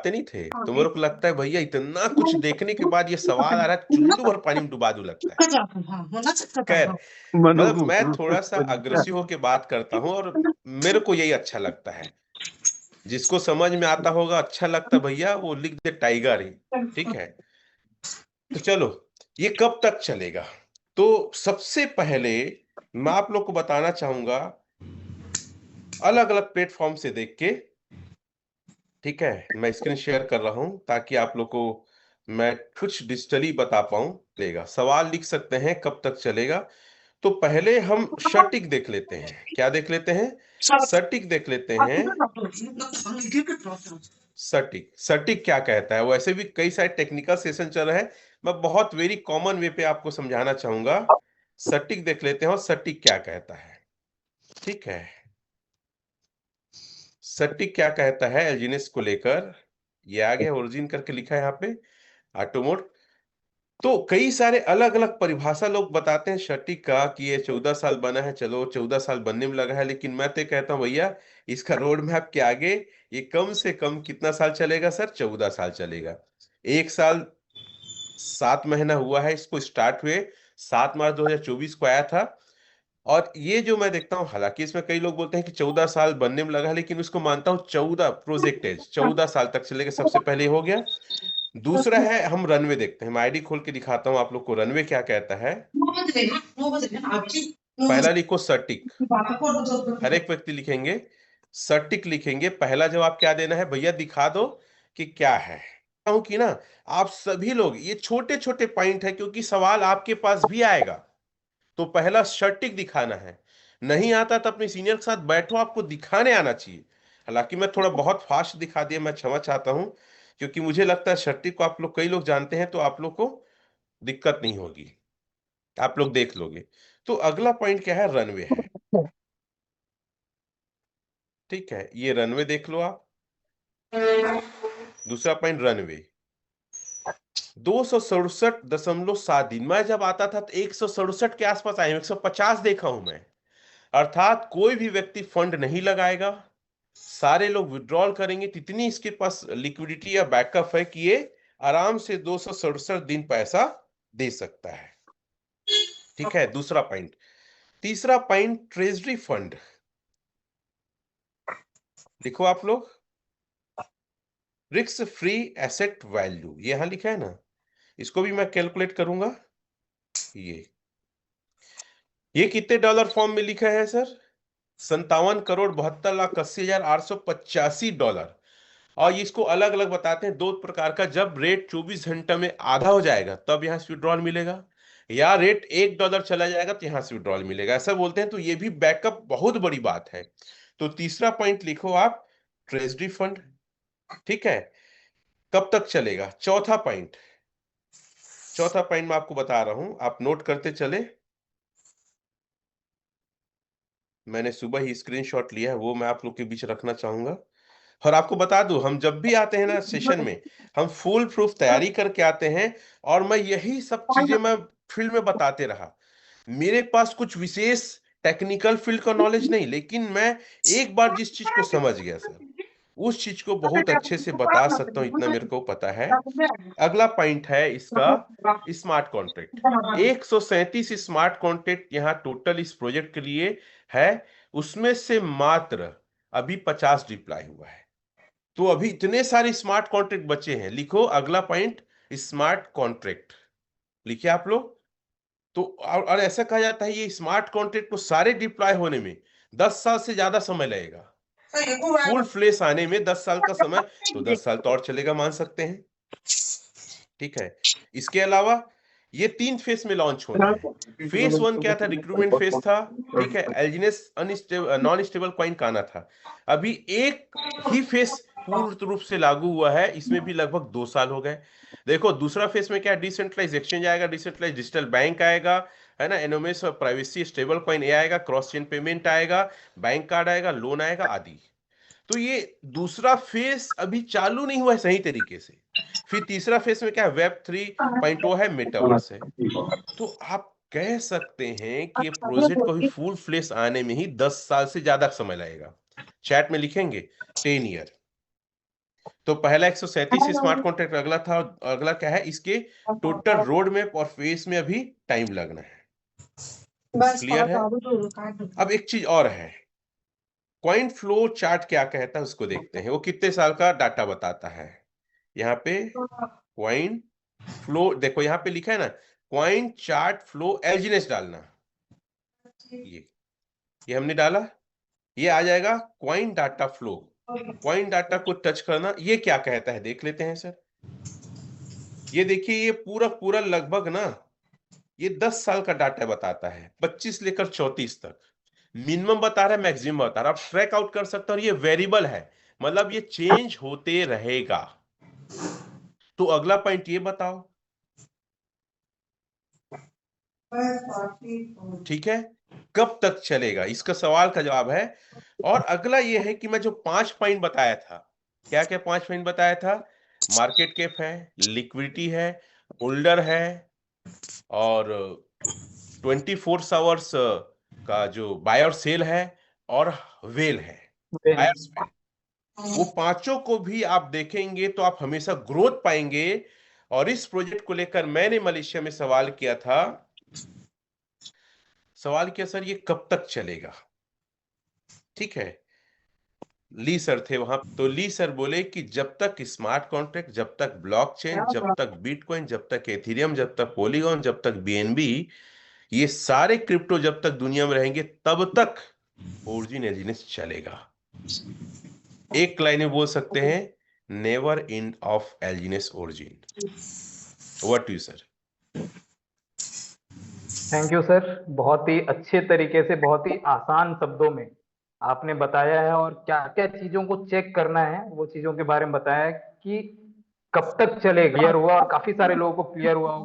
नहीं थे, तो मेरे को लगता है भैया इतना कुछ देखने के बाद ये सवाल आ रहा है, चुल्लू भर पानी में डुबा दूं लगता है। खैर, मतलब मैं थोड़ा सा अग्रेसिव होके बात करता हूँ और मेरे को यही अच्छा लगता है। जिसको समझ में आता होगा, अच्छा लगता भैया, वो लिख दे टाइगर ही। ठीक है, तो चलो, ये कब तक चलेगा? तो सबसे पहले मैं आप लोग को बताना चाहूंगा, अलग अलग प्लेटफॉर्म से देख के। ठीक है, मैं स्क्रीन शेयर कर रहा हूं ताकि आप लोग को मैं कुछ डिजिटली बता पाऊं। लेगा सवाल लिख सकते हैं कब तक चलेगा। तो पहले हम सटीक देख लेते हैं। क्या देख लेते हैं? सटीक देख लेते हैं। सटीक, सटीक क्या कहता है? वैसे भी कई सारे टेक्निकल सेशन चल रहे हैं, मैं बहुत वेरी कॉमन वे पे आपको समझाना चाहूंगा। सटीक देख लेते हैं और सटीक क्या कहता है। ठीक है, सटीक क्या कहता है एल्जीनस को लेकर, ये आ गया, ओरिजिन करके लिखा है यहाँ पे, ऑटोमोट। तो कई सारे अलग अलग परिभाषा लोग बताते हैं सटीक का, कि ये 14 साल बना है। चलो 14 साल बनने में लगा है, लेकिन मैं तो कहता हूं भैया, इसका रोड मैप के आगे ये कम से कम कितना साल चलेगा सर? 14 साल चलेगा। 1 साल 7 महीना हुआ है इसको स्टार्ट हुए, 7 मार्च 2024 को आया था। और ये जो मैं देखता हूँ, हालांकि इसमें कई लोग बोलते हैं कि 14 साल बनने में लगा है, लेकिन उसको मानता हूँ 14 प्रोजेक्ट एज 14 साल तक चलेगा, सबसे पहले हो गया। दूसरा है, हम रनवे देखते हैं। मैं आईडी खोल के दिखाता हूं आप लोग को, रनवे क्या कहता है। पहला लिखो सटीक, हर एक व्यक्ति लिखेंगे सटीक, लिखेंगे। पहला जवाब क्या देना है भैया? दिखा दो कि क्या है। हूं कि ना, आप सभी लोग, ये छोटे छोटे पॉइंट है क्योंकि सवाल आपके पास भी आएगा। तो पहला सटीक दिखाना है। नहीं आता तो अपने सीनियर के साथ बैठो, आपको दिखाने आना चाहिए। हालांकि मैं थोड़ा बहुत फास्ट दिखा दिया, मैं क्षमा चाहता हूं, क्योंकि मुझे लगता है सटीक को आप लोग कई लोग जानते हैं, तो आप लोग को दिक्कत नहीं होगी, आप लोग देख लोगे। तो अगला पॉइंट क्या है? रनवे है। ठीक है, ये रनवे देख लो आप। दूसरा पॉइंट रनवे, 267.7 दिन। मैं जब आता था तो 167 के आसपास आए, 150 देखा हूं मैं। अर्थात कोई भी व्यक्ति फंड नहीं लगाएगा, सारे लोग विड्रॉल करेंगे। तो इतनी इसके पास लिक्विडिटी या बैकअप है कि ये आराम से 267 दिन पैसा दे सकता है। ठीक है, दूसरा पॉइंट। तीसरा पॉइंट, ट्रेजरी फंड। देखो आप लोग, रिस्क फ्री एसेट वैल्यू, ये यहां लिखा है ना, इसको भी मैं कैलकुलेट करूंगा। ये कितने डॉलर फॉर्म में लिखा है सर? 57,72,80,885 डॉलर। और इसको अलग अलग बताते हैं दो प्रकार का। जब रेट 24 घंटे में आधा हो जाएगा तब यहां से विड्रॉल मिलेगा, या रेट $1 चला जाएगा तो यहां से विड्रॉल मिलेगा, ऐसा बोलते हैं। तो ये भी बैकअप बहुत बड़ी बात है। तो तीसरा पॉइंट लिखो आप, ट्रेजरी फंड। ठीक है, कब तक चलेगा? चौथा पॉइंट मैं आपको बता रहा हूं, आप नोट करते चले। मैंने सुबह ही स्क्रीनशॉट लिया है, वो मैं आप लोग के बीच रखना चाहूंगा। और आपको बता दूं, हम जब भी आते हैं ना सेशन में, हम फुल प्रूफ तैयारी करके आते हैं। और मैं यही सब चीजें मैं फील्ड में बताते रहा। मेरे पास कुछ विशेष टेक्निकल फील्ड का नॉलेज नहीं, लेकिन मैं एक बार जिस चीज को समझ गया सर, उस चीज को बहुत अच्छे से बता सकता हूं, इतना मेरे को पता है। अगला पॉइंट है इसका, स्मार्ट कॉन्ट्रैक्ट। 137 स्मार्ट कॉन्ट्रैक्ट यहाँ टोटल इस प्रोजेक्ट के लिए है। उसमें से मात्र अभी 50 डिप्लॉय हुआ है। तो अभी इतने सारे स्मार्ट कॉन्ट्रैक्ट बचे हैं। लिखो अगला पॉइंट, स्मार्ट कॉन्ट्रैक्ट। लिखिए आप लोग। तो और ऐसा कहा जाता है ये स्मार्ट कॉन्ट्रैक्ट को सारे डिप्लॉय होने में 10 साल से ज्यादा समय लगेगा। फुल फ्लेश आने में 10 साल का समय, तो 10 साल तो और चलेगा, मान सकते हैं। ठीक है, इसके अलावा ये 3 फेस में लॉन्च होना है। फेस 1 क्या था? रिक्रूटमेंट फेस था। ठीक है, एल्जीनस नॉन स्टेबल कॉइन का आना था। अभी एक ही फेस पूर्ण रूप से लागू हुआ है, इसमें भी लगभग 2 साल हो गए। देखो दूसरा फेस में क्या, डिसेंट्रलाइज एक्सचेंज आएगा, डिसेंट्रलाइज डिजिटल बैंक आएगा, है ना, एनोमस और प्राइवेसी स्टेबल कॉइन ए आएगा, क्रॉस चेन पेमेंट आएगा, बैंक कार्ड आएगा, लोन आएगा आदि। तो ये दूसरा फेस अभी चालू नहीं हुआ है सही तरीके से। फिर तीसरा फेस में क्या है? Web 3.0 है, मेटावर्स है। तो आप कह सकते हैं कि ये प्रोजेक्ट को भी फुल फ्लेश आने में ही 10 साल से ज्यादा समय लगेगा। चैट में लिखेंगे 10 ईयर। तो पहला 137 स्मार्ट कॉन्ट्रैक्ट अगला था, अगला क्या है, इसके टोटल रोड मैप और फेस में अभी टाइम लगना है। क्लियर है? अब एक चीज और है, कॉइन फ्लो चार्ट क्या कहता है उसको देखते हैं। वो कितने साल का डाटा बताता है। यहाँ पे कॉइन फ्लो देखो, यहाँ पे लिखा है ना, कॉइन चार्ट फ्लो एलजीनेस डालना। ये हमने डाला, ये आ जाएगा coin data flow. Coin data को टच करना, ये क्या कहता है देख लेते हैं सर। ये देखिए, ये पूरा पूरा लगभग ना, ये 10 साल का डाटा बताता है, 25 लेकर 34 तक। मिनिमम बता रहा है, मैक्सिमम बता रहा है, आप ट्रैक आउट कर सकते हो, और ये वेरिएबल है, मतलब ये चेंज होते रहेगा। तो अगला पॉइंट ये बताओ, ठीक है, कब तक चलेगा, इसका सवाल का जवाब है। और अगला ये है कि मैं जो 5 पॉइंट बताया था, क्या क्या 5 पॉइंट बताया था, मार्केट कैप है, लिक्विडिटी है, होल्डर है, और 24 आवर्स का जो बाय और सेल है, और वेल है, बायर्स वेल। वो पांचों को भी आप देखेंगे तो आप हमेशा ग्रोथ पाएंगे। और इस प्रोजेक्ट को लेकर मैंने मलेशिया में सवाल किया था, सवाल किया सर ये कब तक चलेगा, ठीक है। ली सर थे वहां, तो ली सर बोले कि जब तक स्मार्ट कॉन्ट्रैक्ट, जब तक ब्लॉकचेन, जब तक बिटकॉइन, जब तक एथेरियम, जब तक पॉलीगॉन, जब तक बीएनबी, ये सारे क्रिप्टो जब तक दुनिया में रहेंगे तब तक ओरिजिन एजिनेस चलेगा। एक लाइन में बोल सकते हैं, नेवर एंड ऑफ एल्जिनेस origin. What you sir? Thank you sir, बहुत ही अच्छे तरीके से, बहुत ही आसान शब्दों में आपने बताया है, और क्या क्या चीजों को चेक करना है वो चीजों के बारे में बताया है कि कब तक चलेगा। क्लियर हुआ, और काफी सारे लोगों को क्लियर हुआ होगा।